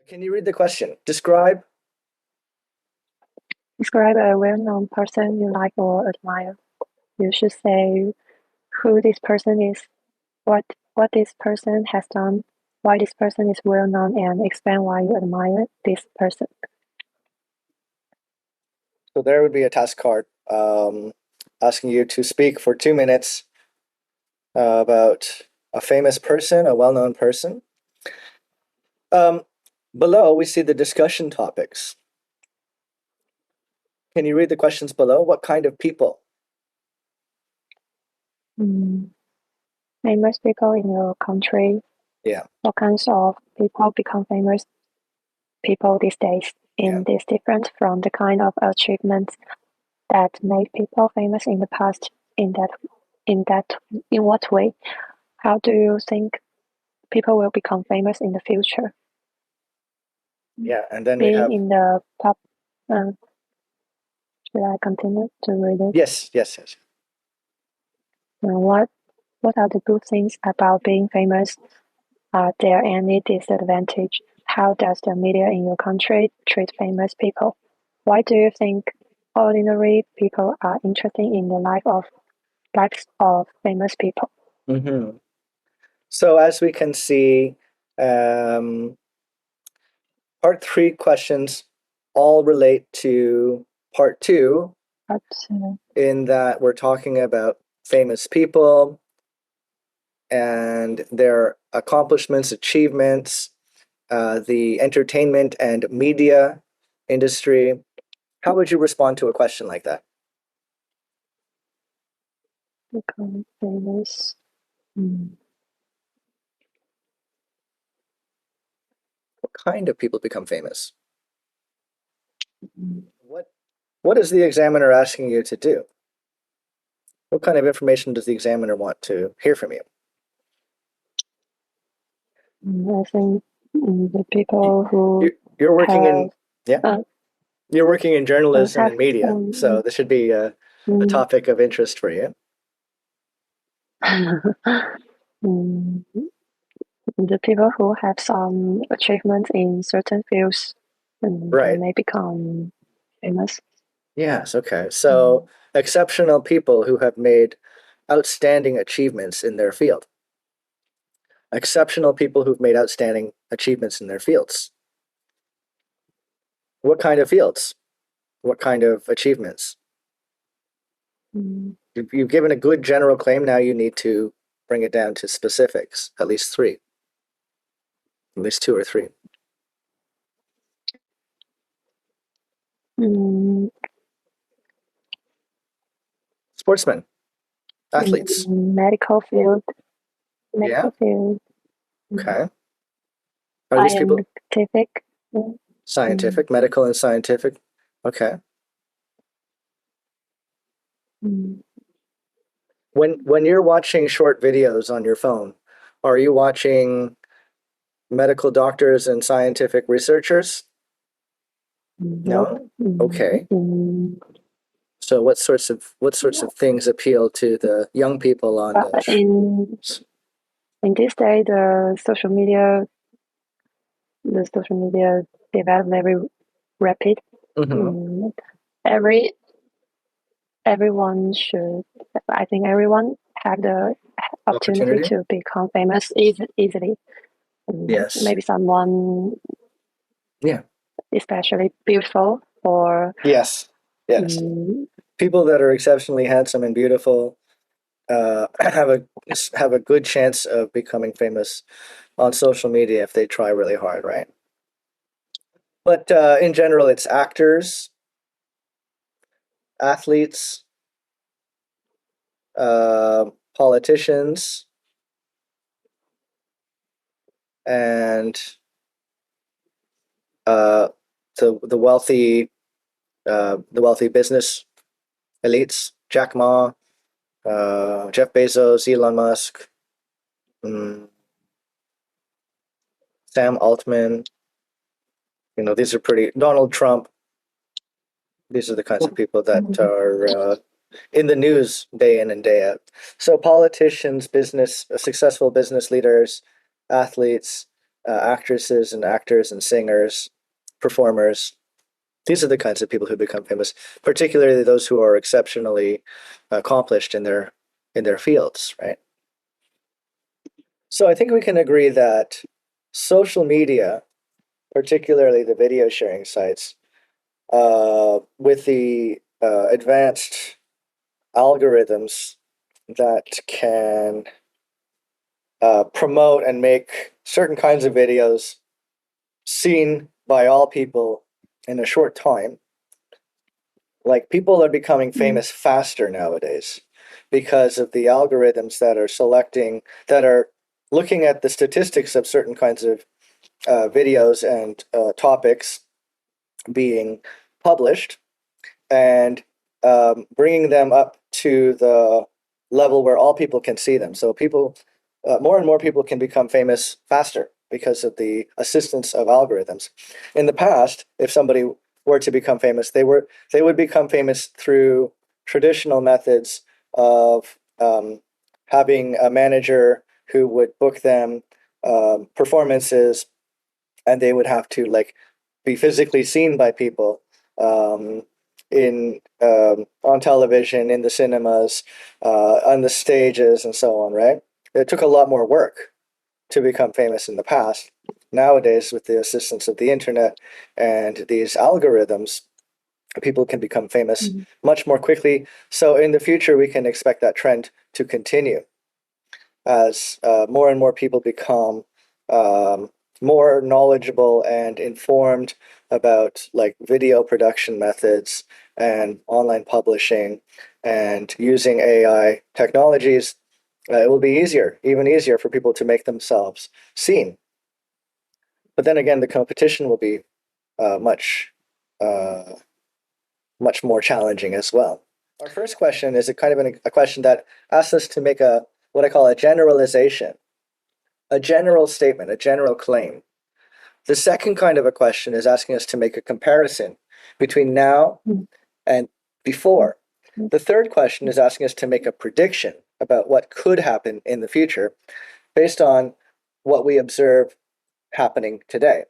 Can you read the question? Describe. Describe a well-known person you like or admire. You should say who this person is, what this person has done, why this person is well known, and explain why you admire this person. So there would be a task card asking you to speak for 2 minutes about a famous person, a well-known person. Um, Below, we see the discussion topics. Can you read the questions below? What kind of people? Mm. Famous people in your country. Yeah, What kinds of people become famous people these days? yeah. And this different from the kind of achievements that made people famous in the past. In what way? How do you think people will become famous in the future? Yeah, and then we Being have in the pub. Uh, should I continue to read it? yes, yes, yes. What are the good things about being famous? Are there any disadvantage? How does the media in your country treat famous people? Why do you think ordinary people are interested in the lives of famous people? Hmm. So as we can see, um, part three questions all relate to part two, But in that we're talking about famous people and their accomplishments, achievements, the entertainment and media industry. How would you respond to a question like that? become famous. Mm. What kind of people become famous? Mm. What what is the examiner asking you to do? What kind of information does the examiner want to hear from you? I think the people who You're working have in, yeah, uh, you're working in journalism have and media, so this should be a mm, topic of interest for you. mm, the people who have some achievements in certain fields, they Right. may become famous. Yes, okay. So Mm, exceptional people who have made outstanding achievements in their field. Exceptional people who've made outstanding achievements in their fields. What kind of fields? What kind of achievements? mm, You've given a good general claim. Now you need to bring it down to specifics, at least three, at least two or three. mm, Sportsmen, athletes. in medical field, Yeah, medical field, okay. Are these people scientific. Mm, scientific, medical and scientific? Okay. mm, When you're watching short videos on your phone, are you watching medical doctors and scientific researchers? nope. No? Okay. Mm, So what sorts of things appeal to the young people on but the in this day, the social media develop very rapid. Mhm. Mm, every everyone should. I think everyone have the opportunity Opportunity? to become famous easily. Yes. Maybe someone Yeah. especially beautiful or Yes. Yes. mm, People that are exceptionally handsome and beautiful have a good chance of becoming famous on social media if they try really hard, right? But in general, it's actors, athletes, uh, politicians, and uh, the wealthy business elites. Jack Ma, Jeff Bezos, Elon Musk, mm, Sam Altman. These are pretty. Donald Trump. These are the kinds of people that mm, are in the news day in and day out. So politicians, successful business leaders, athletes, actresses and actors and singers, performers. These are the kinds of people who become famous, particularly those who are exceptionally accomplished in their fields, right? So I think we can agree that social media, particularly the video sharing sites, with the advanced algorithms that can promote and make certain kinds of videos seen by all people in a short time. Like people are becoming Mm, famous faster nowadays because of the algorithms that are selecting, that are looking at the statistics of certain kinds of videos and topics being published and bringing them up to the level where all people can see them. So people, more and more people can become famous faster because of the assistance of algorithms. In the past, if somebody were to become famous, they would become famous through traditional methods of having a manager who would book them performances, and they would have to like be physically seen by people um, in on television, in the cinemas, on the stages, and so on. Right? It took a lot more work to become famous in the past. Nowadays, with the assistance of the internet and these algorithms, people can become famous mm, much more quickly. So in the future, we can expect that trend to continue as more and more people become um, more knowledgeable and informed about like video production methods and online publishing and using AI technologies. It will be easier, even easier for people to make themselves seen. But then again, the competition will be much, uh, much more challenging as well. Our first question is a kind of a question that asks us to make a what I call a generalization, a general statement, a general claim. The second kind of a question is asking us to make a comparison between now mm, and mm, before. mm. The third question is asking us to make a prediction about what could happen in the future based on what we observe happening today.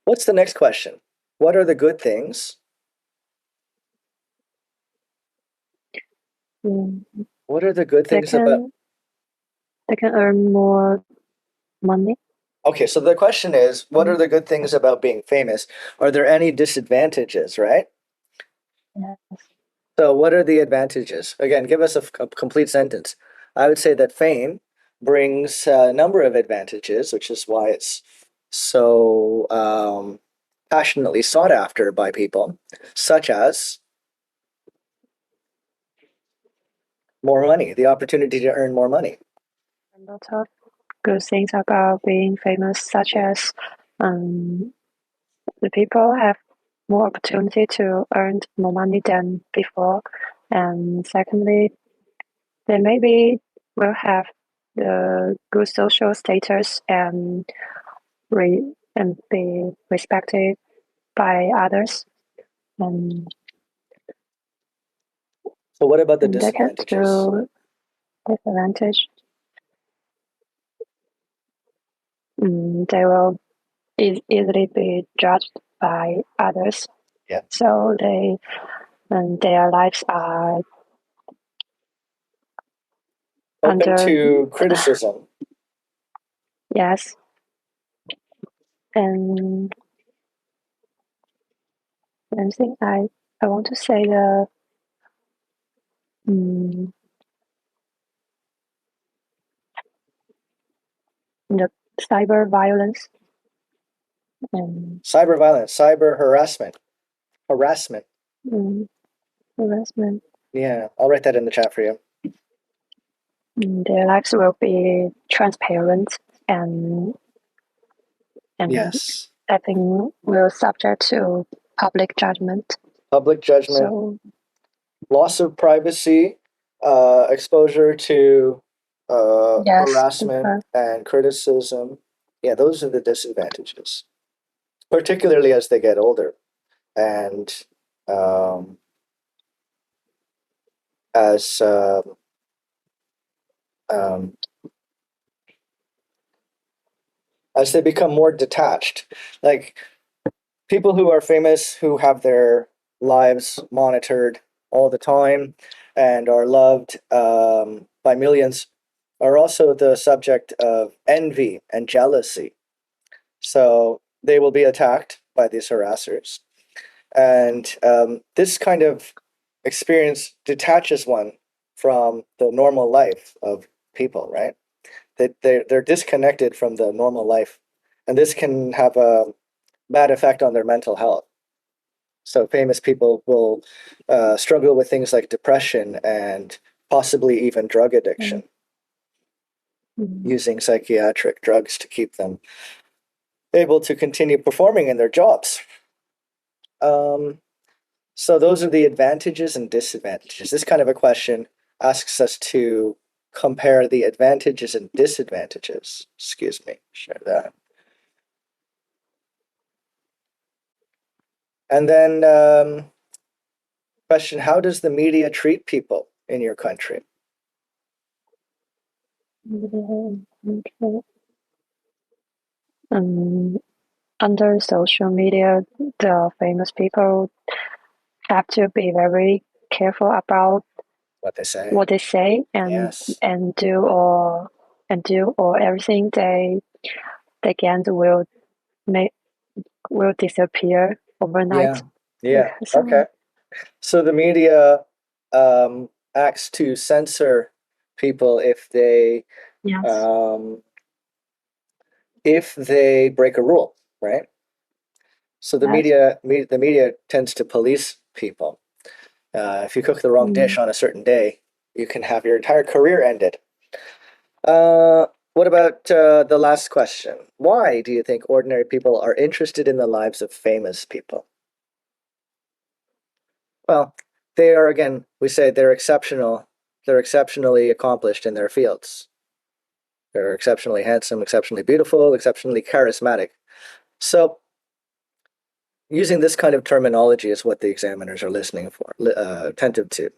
What's the next question? What are the good things? Mm. What are the good They things about? can they can earn more money. Okay, so the question is, what are Mm, the good things about being famous? Are there any disadvantages, right? yes. So, what are the advantages? Again, give us a complete sentence. I would say that fame brings a number of advantages, which is why it's so passionately sought after by people, such as more money, the opportunity to earn more money. A lot of good things about being famous, such as um, the people have more opportunity to earn more money than before, and secondly, they maybe will have the good social status and and be respected by others, and So, what about the and they can disadvantages? still disadvantage. They will easily be judged by others, Yeah, so they and their lives are open under. to criticism. Yes, and one thing I want to say um, the cyber violence and Cyber violence, cyber harassment, harassment. um, harassment. Yeah, I'll write that in the chat for you. Their lives will be transparent and and Yes. I think will subject to public judgment. Public judgment, So loss of privacy, exposure to yes, harassment and criticism. Yeah, those are the disadvantages, particularly as they get older and um, as um, as they become more detached. Like people who are famous, who have their lives monitored all the time and are loved by millions, are also the subject of envy and jealousy. So they will be attacked by these harassers. And this kind of experience detaches one from the normal life of people, right? They're disconnected from the normal life. And this can have a bad effect on their mental health. So famous people will struggle with things like depression and possibly even drug Mm, addiction, mm, using psychiatric drugs to keep them able to continue performing in their jobs. Um, so those are the advantages and disadvantages. This kind of a question asks us to compare the advantages and disadvantages. Excuse me, share that. And then question, how does the media treat people in your country? okay. Um, Under social media, the famous people have to be very careful about What they say? what they say Yes. and do or everything they can make will disappear overnight. Yeah. Yeah. Okay. So So the media acts to censor people yes, um, if they break a rule, right? So yes, the media tends to police people. If you cook the wrong dish mm, on a certain day, you can have your entire career ended. What about the last question? Why do you think ordinary people are interested in the lives of famous people? Well, they are, again, we say they're exceptional. They're exceptionally accomplished in their fields. They're exceptionally handsome, exceptionally beautiful, exceptionally charismatic. So, using this kind of terminology is what the examiners are listening for, attentive to.